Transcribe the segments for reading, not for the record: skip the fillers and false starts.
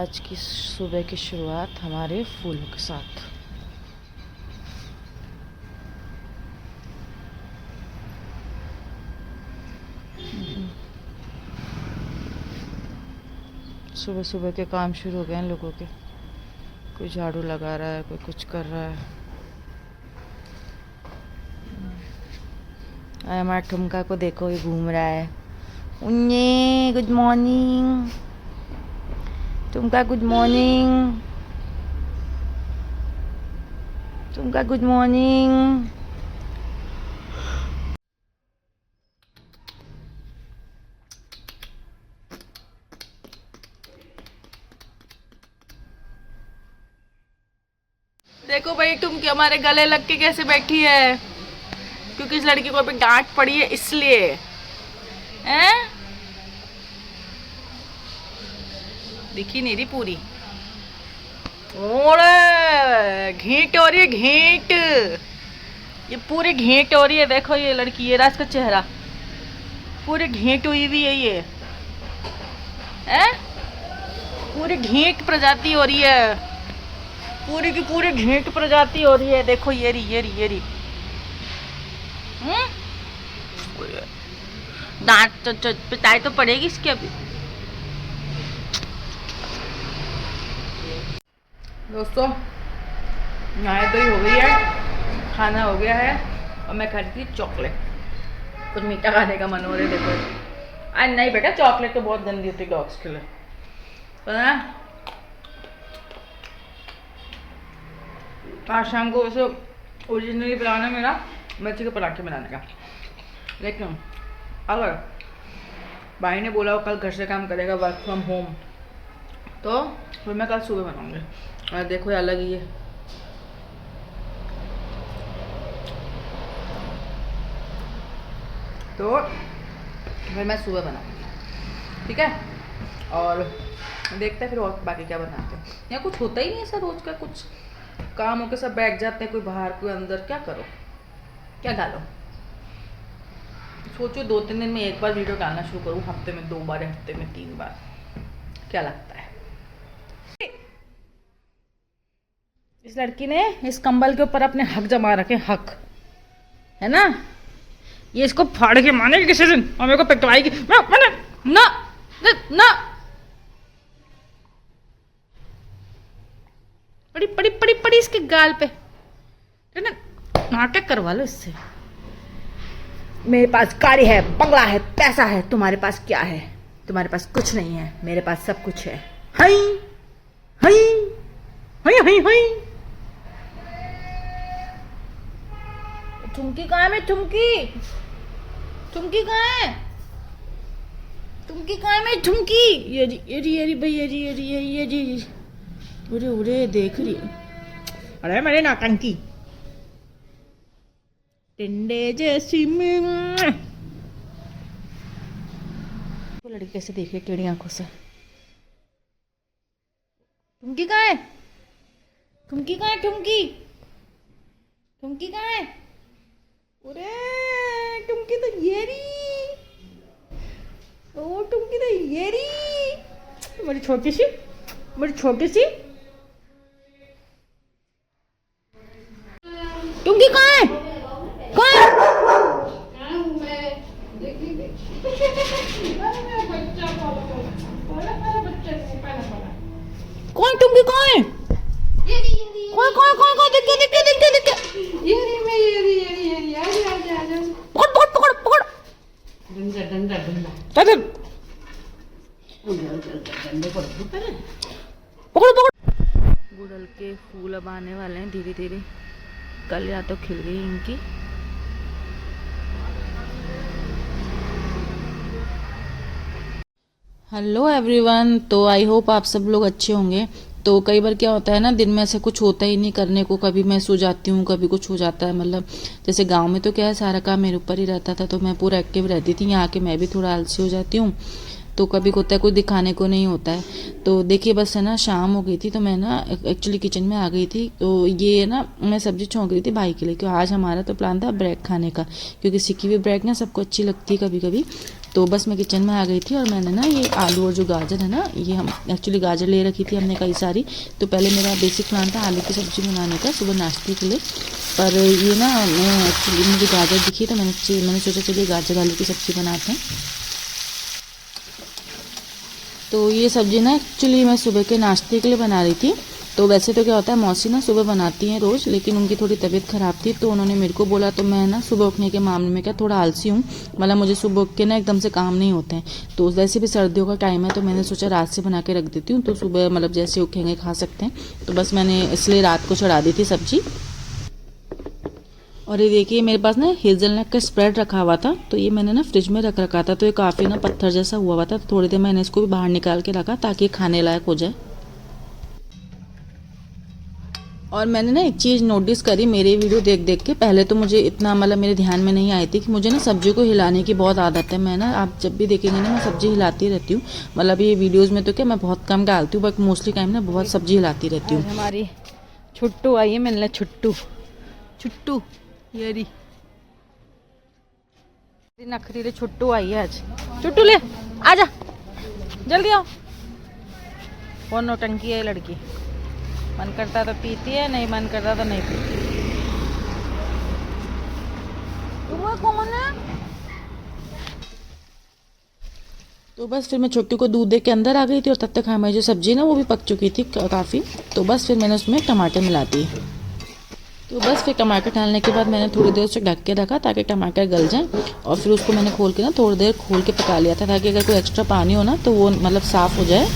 आज की सुबह की शुरुआत हमारे फूलों के साथ। सुबह सुबह के काम शुरू हो गए हैं लोगों के। कोई झाड़ू लगा रहा है, कोई कुछ कर रहा है। हमारे ठुमका को देखो, ये घूम रहा है। उन्ने गुड मॉर्निंग ठुमका, गुड मॉर्निंग ठुमका, गुड मॉर्निंग। देखो भाई, टुमकी हमारे गले लग के कैसे बैठी है, क्योंकि इस लड़की को अभी डांट पड़ी है इसलिए। हैं? दिखी नहीं रही पूरी। ओरे घेंट हो रही है, घेंट। ये पूरी घेंट हो रही है। देखो ये लड़की, ये रहा इसका चेहरा, पूरी घेंट हुई हुई है ये। हैं? पूरी घेंट प्रजाति हो रही है, पूरी की पूरी घेंट प्रजाति हो रही है। देखो ये रही, ये रही, ये रही। दांत तो पिटाई तो पड़ेगी इसकी अभी। दोस्तों, नहाई धोई हो गई है, खाना हो गया है, और मैं खा रही थी चॉकलेट। कुछ मीठा खाने का मन हो रहा है। देखो आज नहीं बेटा, चॉकलेट तो बहुत गंदी होती है डॉग्स के लिए, पता है। आज शाम को वैसे ओरिजिनली प्लान है मेरा मिर्ची के पराठे बनाने का, लेकिन अगर भाई ने बोला वो कल घर से काम करेगा, वर्क फ्रॉम होम, तो फिर मैं कल सुबह बनाऊंगी। और देखो ये अलग ही है। तो फिर मैं सुबह बनाऊंगी, ठीक है। और देखते हैं फिर और बाकी क्या बनाते हैं। यहाँ कुछ होता ही नहीं है सर, रोज का कुछ काम होके सब बैठ जाते हैं, कोई बाहर कोई अंदर। क्या करो, क्या डालो। सोचो 2-3 दिन में एक बार वीडियो डालना शुरू करूँ, हफ्ते में 2 बार, हफ्ते में 3 बार। क्या लगता है? इस लड़की ने इस कंबल के ऊपर अपने हक जमा रखे, हक है ना। ये इसको फाड़ के मानेगी किसी दिन और मेरे को पिटवाएगी। मैंने ना ना पड़ी पड़ी पड़ी पड़ी इसके गाल पे ना। नाटक करवा लो इससे। मेरे पास गाड़ी है, बंगला है, पैसा है, तुम्हारे पास क्या है? तुम्हारे पास कुछ नहीं है, मेरे पास सब कुछ है। हई हई हई हई हई। ठुमकी कहाँ है? मैं ठुमकी, ठुमकी कहाँ है? ठुमकी कहाँ है? मैं ठुमकी। ये री भाई, ये री। उरे उरे देख रही। अरे मेरे नाटंकी टिंडे जैसी में। वो लड़की कैसे देख रही है टेढ़ी आंखों से। ठुमकी कहाँ है? ठुमकी कहाँ है? ठुमकी, ठुमकी कहाँ है? अरे टुमकी तो ये रही। ओ टुमकी तो ये रही, बड़ी छोटी सी, बड़ी छोटी सी। टुमकी कहाँ है? कहाँ है? कौन टुमकी कहाँ है? कौन कौन कौन कौन? दिख गया, दिख गया, दिख गया, दिख गया। ये रही मैं, ये रही, ये रही, ये रही। आजा। पकड़ पकड़ पकड़ पकड़। डंडा चल पकड़ पकड़। गुड़हल के फूल अब आने वाले हैं धीरे धीरे। कल या तो खिल गई इनकी। हेलो एवरीवन, तो आई होप आप सब लोग अच्छे होंगे। तो कई बार क्या होता है ना, दिन में ऐसे कुछ होता ही नहीं करने को। कभी मैं सो जाती हूँ, कभी कुछ हो जाता है। मतलब जैसे गांव में तो क्या है, सारा काम मेरे ऊपर ही रहता था, तो मैं पूरा एक्टिव रहती थी। यहाँ आके मैं भी थोड़ा आलसी हो जाती हूँ, तो कभी होता है कुछ दिखाने को नहीं होता है। तो देखिए बस है ना, शाम हो गई थी, तो मैं ना एक्चुअली किचन में आ गई थी। तो ये ना मैं सब्जी छौंक रही थी भाई के लिए, क्योंकि आज हमारा तो प्लान था ब्रेड खाने का, क्योंकि सिकी हुई ब्रेड ना सबको अच्छी लगती है कभी कभी। तो बस मैं किचन में आ गई थी और मैंने ना ये आलू और जो गाजर है ना, ये हम एक्चुअली गाजर ले रखी थी हमने कई सारी। तो पहले मेरा बेसिक प्लान था आलू की सब्ज़ी बनाने का सुबह नाश्ते के लिए, पर ये ना मैं एक्चुअली मुझे गाजर दिखी तो मैंने सोचा चलिए गाजर आलू की सब्ज़ी बनाते हैं। तो ये सब्ज़ी ना एक्चुअली मैं सुबह के नाश्ते के लिए बना रही थी। तो वैसे तो क्या होता है, मौसी ना सुबह बनाती हैं रोज़, लेकिन उनकी थोड़ी तबीयत ख़राब थी तो उन्होंने मेरे को बोला। तो मैं ना सुबह उठने के मामले में क्या थोड़ा आलसी हूँ, मतलब मुझे सुबह उठ के ना एकदम से काम नहीं होते हैं। तो वैसे भी सर्दियों का टाइम है तो मैंने सोचा रात से बना के रख देती हूँ, तो सुबह मतलब जैसे उठेंगे खा सकते हैं। तो बस मैंने इसलिए रात को चढ़ा दी थी सब्ज़ी। और ये देखिए मेरे पास ना हेज़लनट का स्प्रेड रखा हुआ था, तो ये मैंने ना फ्रिज में रख रखा था, तो ये काफ़ी ना पत्थर जैसा हुआ था। तो थोड़ी देर मैंने इसको भी बाहर निकाल के रखा ताकि खाने लायक हो जाए। और मैंने ना एक चीज़ नोटिस करी मेरे वीडियो देख देख के, पहले तो मुझे इतना मतलब मेरे ध्यान में नहीं आई थी कि मुझे ना सब्जी को हिलाने की बहुत आदत है। मैं ना आप जब भी देखेंगे ना मैं सब्जी हिलाती रहती हूँ, मतलब ये वीडियोज़ में तो क्या मैं बहुत कम डालती हूँ, बट मोस्टली टाइम ना बहुत सब्जी हिलाती रहती हूँ। हमारी छुट्टू आई है मिलने, छुट्टू छुट्टू ये नखरीले छुट्टू आई है आज। छुट्टू ले आजा जल्दी आओ। बहुत नौटंकी है लड़की, मन करता तो पीती है, नहीं मन करता तो नहीं पीती। तुम्हें कौन है? तो बस फिर मैं छुट्टी को दूध दे के अंदर आ गई थी और तब तक हमारी जो सब्जी ना वो भी पक चुकी थी काफ़ी। तो बस फिर मैंने उसमें टमाटर मिला दी। तो बस फिर टमाटर डालने के बाद मैंने थोड़ी देर उसे ढक के रखा ताकि टमाटर गल जाए, और फिर उसको मैंने खोल के ना थोड़ी देर खोल के पका लिया था ताकि अगर कोई एक्स्ट्रा पानी हो ना तो वो मतलब साफ़ हो जाए।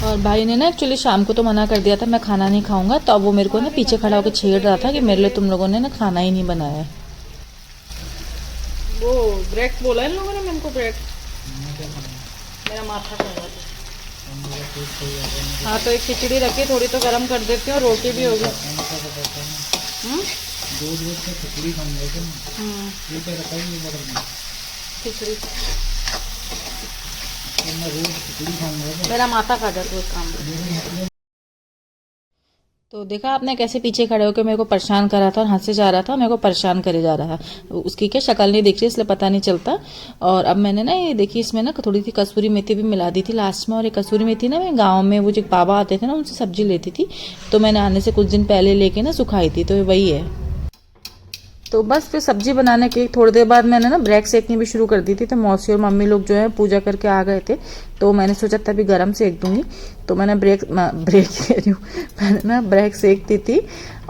और भाई ने ना एक्चुअली शाम को तो मना कर दिया था मैं खाना नहीं खाऊंगा, तो अब वो मेरे को ना पीछे खड़ा होकर छेड़ रहा था कि मेरे लिए तुम लोगों ने ना खाना ही नहीं बनाया है। वो ब्रेड बोला इन लोगों ने मेरे को, ब्रेड मेरा माथा खा रहा था। हाँ तो एक खिचड़ी रखी, थोड़ी तो गर्म कर देती हूँ, रोटी भी होगी। खिचड़ी मेरा माथा खा जाता है काम। तो देखा आपने कैसे पीछे खड़े होकर मेरे को परेशान कर रहा था और हंसे जा रहा था, मेरे को परेशान करे जा रहा था। उसकी क्या शक्ल नहीं दिख रही इसलिए पता नहीं चलता। और अब मैंने ना ये देखिए इसमें ना थोड़ी सी कसूरी मेथी भी मिला दी थी लास्ट में। और ये कसूरी मेथी ना मैं गाँव में वो जो बाबा आते थे ना उनसे सब्जी लेती थी, तो मैंने आने से कुछ दिन पहले लेके ना सुखाई थी, तो वही है। तो बस फिर सब्जी बनाने के थोड़ी देर बाद मैंने ना ब्रेड सेकनी भी शुरू कर दी थी। तो मौसी और मम्मी लोग जो है पूजा करके आ गए थे, तो मैंने सोचा तभी गरम सेक दूंगी। तो मैंने ब्रेक कह रही हूँ, मैंने ना ब्रेड सेक दी थी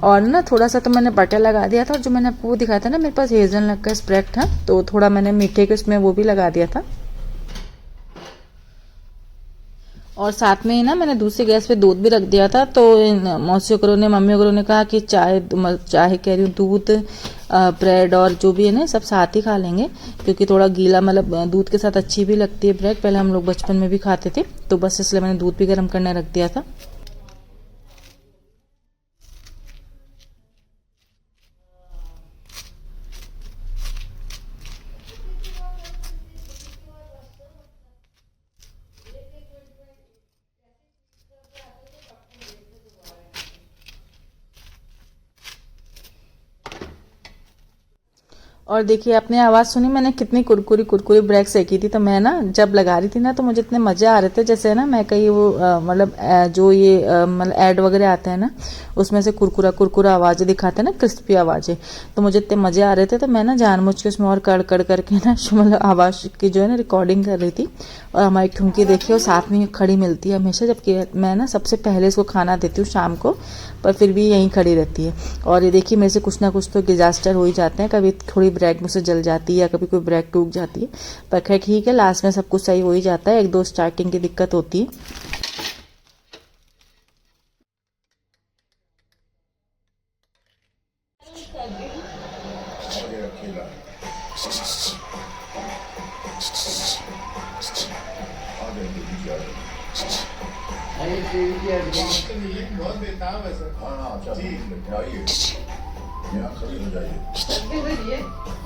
और ना थोड़ा सा तो मैंने बटर लगा दिया था। और जो मैंने आपको वो दिखाया था ना मेरे पास हेज़लनट का स्प्रेड था, तो थोड़ा मैंने मीठे के उसमें वो भी लगा दिया था। और साथ में ही ना मैंने दूसरी गैस पे दूध भी रख दिया था। तो मौसी वगैरह ने मम्मी वगैरह ने कहा कि चाहे कह रही हूँ दूध ब्रेड और जो भी है ना सब साथ ही खा लेंगे, क्योंकि थोड़ा गीला मतलब दूध के साथ अच्छी भी लगती है ब्रेड। पहले हम लोग बचपन में भी खाते थे, तो बस इसलिए मैंने दूध भी गर्म करने रख दिया था। और देखिए आपने आवाज़ सुनी मैंने कितनी कुरकुरी कुरकुरी ब्रेड सेकी थी। तो मैं ना जब लगा रही थी ना तो मुझे इतने मज़े आ रहे थे, जैसे ना मैं कहीं वो मतलब जो ये मतलब ऐड वगैरह आते हैं ना उसमें से कुरकुरा कुरकुरा आवाज़ें दिखाते हैं ना, क्रिस्पी आवाज़ें। तो मुझे इतने मज़े आ रहे थे, तो मैं ना जानबूझ के उसमें और कड़ कड़ करके ना मतलब आवाज़ की जो है ना रिकॉर्डिंग कर रही थी। और हमारी ठुमकी देखिए वो साथ में खड़ी मिलती है हमेशा, जबकि मैं ना सबसे पहले इसको खाना देती हूँ शाम को, पर फिर भी यहीं खड़ी रहती है। और ये देखिए मेरे से कुछ ना कुछ तो डिजास्टर हो ही जाते हैं, कभी थोड़ी ब्रेड मुझसे जल जाती है या कभी कोई ब्रेड टूट जाती है, पर खैर ठीक है लास्ट में सब कुछ सही हो ही जाता है। एक दो स्टार्टिंग की दिक्कत होती है।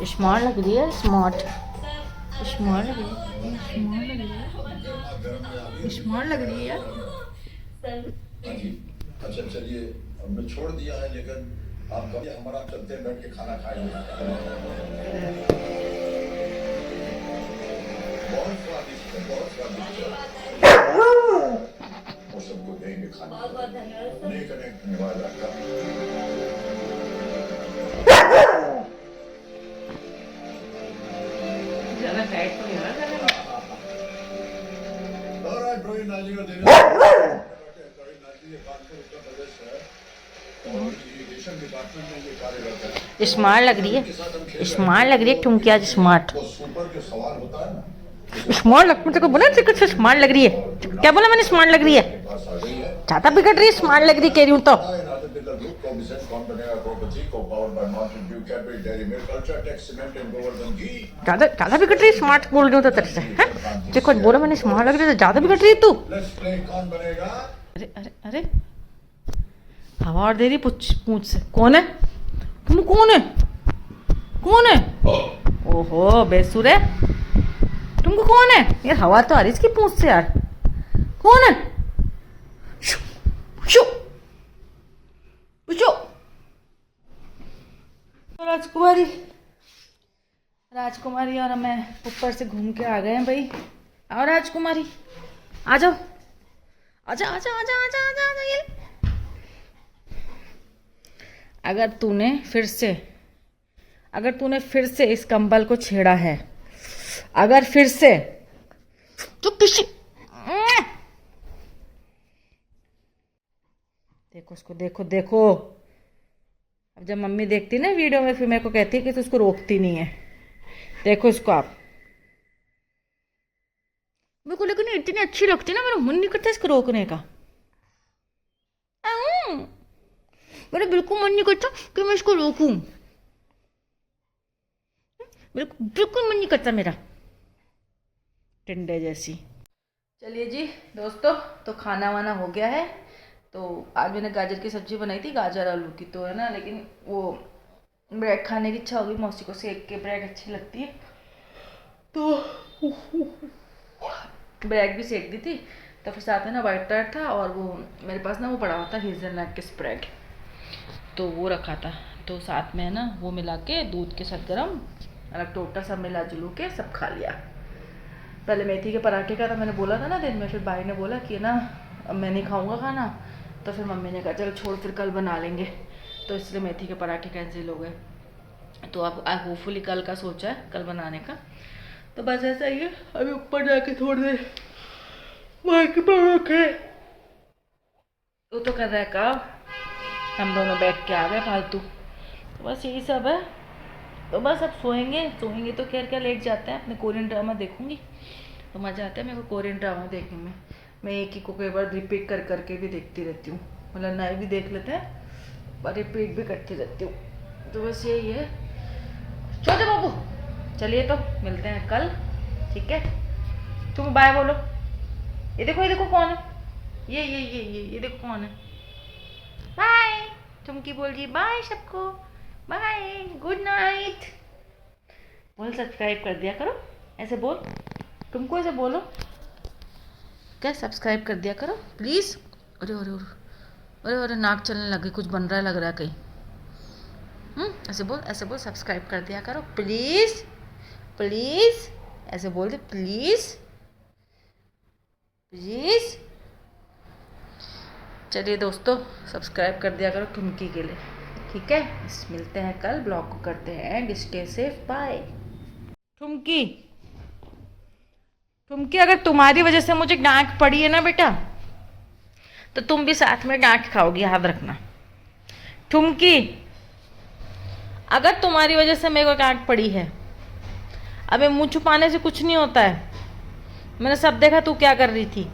स्मार्ट लग रही है, स्मार्ट स्मार्ट लग रही है, स्मार्ट लग रही है, स्मार्ट लग रही है। अच्छा चलिए हमने छोड़ दिया है, लेकिन आप कभी हमारा चलते बैठ के खाना खाएंगे। बहुत स्वादिष्ट है, बहुत स्वादिष्ट है। वो सबको देंगे खाने बहुत बहुत धन्यवाद। अनेक अनेक धन्यवाद आपका। ज्यादा टाइट तो नहीं हो रहा है। All right, Rohit Naji का दिन है। रोहित नाजी ये कानपुर उत्तर प्रदेश है और इरिगेशन डिपार्टमेंट में ये कार्यरत है। स्मार्ट लग रही है, स्मार्ट लग रही है ठुमकी आज स्मार्ट। वो सुपर जो सवाल होता है ना, स्मार्ट लग, मुझे को बोला कुछ स्मार्ट लग रही है। क्या बोला मैंने? स्मार्ट लग रही है, बस आ गई है। ज्यादा बिगड़ रही है, स्मार्ट लग रही कह रही हूँ तो। United Builder Group को विजिट कौन बनेगा करोड़पति को powered by Mountain Dew, Cadbury Dairy Milk, Ultratech Cement and Govardhan Ghee। ज्यादा बिगड़ रही है, स्मार्ट बोल रही हूँ तो तेरे से। हैं? देखो बोला मैंने स्मार्ट लग रही है तो ज्यादा बिगड़ रही है तू। Let's play कौन बनेगा। अरे अरे अरे, हवा और दे रही पूछ से। कौन है तुम? कौन है? कौन है? ओहो बेसुर है, तुमको कौन है यार? हवा तो आ रही इसकी पूछ से यार। कौन है? शू, शू, शू। राजकुमारी, राजकुमारी और मैं ऊपर से घूम के आ गए हैं भाई। आओ राजकुमारी, आ जाओ, आजा आजा आजा आजा आजा आजा। ये अगर तूने फिर से इस कंबल को छेड़ा है, अगर फिर से तो किसी देखो उसको, देखो देखो। अब जब मम्मी देखती ना वीडियो में फिर मेरे को कहती है कि तू उसको रोकती नहीं है। देखो इसको आप। मेरे को लेकिन इतनी अच्छी लगती है ना, मेरा मन नहीं करता इसको रोकने का। मेरा बिल्कुल मन नहीं करता कि मैं इसको रोकूं, बिल्कुल मन नहीं करता मेरा, टिंडे जैसी। चलिए जी दोस्तों, तो खाना वाना हो गया है। तो आज मैंने गाजर की सब्जी बनाई थी, गाजर आलू की, तो है ना, लेकिन वो ब्रेड खाने की इच्छा होगी, मौसी को सेक के ब्रेड अच्छी लगती है तो ब्रेड भी सेक दी थी। तो फिर साथ में ना वाइट ब्रेड था और वो मेरे पास ना वो पड़ा हुआ था हेज़लनट के स्प्रेड, तो वो रखा था। तो साथ में है ना वो मिला के दूध के साथ गरम अलग टोटल सब मिला जुलू के सब खा लिया। पहले मेथी के पराठे का तो मैंने बोला था ना दिन में, फिर भाई ने बोला कि ना अब मैं नहीं खाऊंगा खाना, तो फिर मम्मी ने कहा चलो छोड़ फिर कल बना लेंगे, तो इसलिए मेथी के पराठे कैंसिल हो गए। तो अब होपफुली कल का सोचा है, कल बनाने का। तो बस ऐसा ही है। अभी ऊपर जाके थोड़ी देर माइक पर रखे वो तो कर रहा है काम, हम दोनों बैठ के आ गए फालतू। तो बस यही सब है। तो बस अब सोएंगे तो खैर क्या लेट जाते हैं। अपने कोरियन ड्रामा देखूंगी तो मज़ा आता है मेरे को कोरियन ड्रामा देखने में। मैं एक ही को कई बार रिपीट कर करके भी देखती रहती हूँ, मतलब नए भी देख लेते हैं पर रिपीट भी करती रहती हूँ। तो बस यही है। छोटे बाबू चलिए तो मिलते हैं कल, ठीक है? तुम बाय बोलो। ये देखो कौन है, ये देखो कौन है। बाय, तुम की बोल रही बाय सबको, बाय, गुड नाइट। बोल सब्सक्राइब कर दिया करो, ऐसे बोल, तुमको ऐसे बोलो क्या, सब्सक्राइब कर दिया करो प्लीज़। अरे अरे अरे अरे नाक चलने लगे, कुछ बन रहा है लग रहा है कहीं। ऐसे बोल सब्सक्राइब कर दिया करो प्लीज़ प्लीज़, ऐसे बोल दे प्लीज़ प्लीज़। चलिए दोस्तों, सब्सक्राइब कर दिया करो ठुमकी के लिए, ठीक है? मिलते हैं कल, ब्लॉग को करते हैं एंड स्टे सेफ, बाय। ठुमकी अगर तुम्हारी वजह से मुझे डांट पड़ी है ना बेटा, तो तुम भी साथ में डांट खाओगी, याद रखना। ठुमकी अगर तुम्हारी वजह से मेरे को डांट पड़ी है, अबे मुंह छुपाने से कुछ नहीं होता है, मैंने सब देखा तू क्या कर रही थी।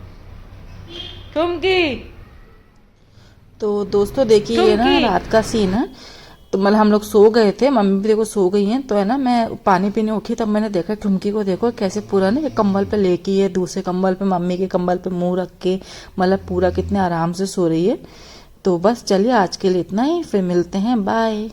ठुमकी तो दोस्तों देखिए ये ना रात का सीन है। तो मतलब हम लोग सो गए थे, मम्मी भी देखो सो गई हैं, तो है ना मैं पानी पीने उठी तब मैंने देखा ठुमकी को, देखो कैसे पूरा ना कंबल पे लेके है, दूसरे कंबल पे मम्मी के कंबल पे मुंह रख के, मतलब पूरा कितने आराम से सो रही है। तो बस चलिए आज के लिए इतना ही, फिर मिलते हैं, बाय।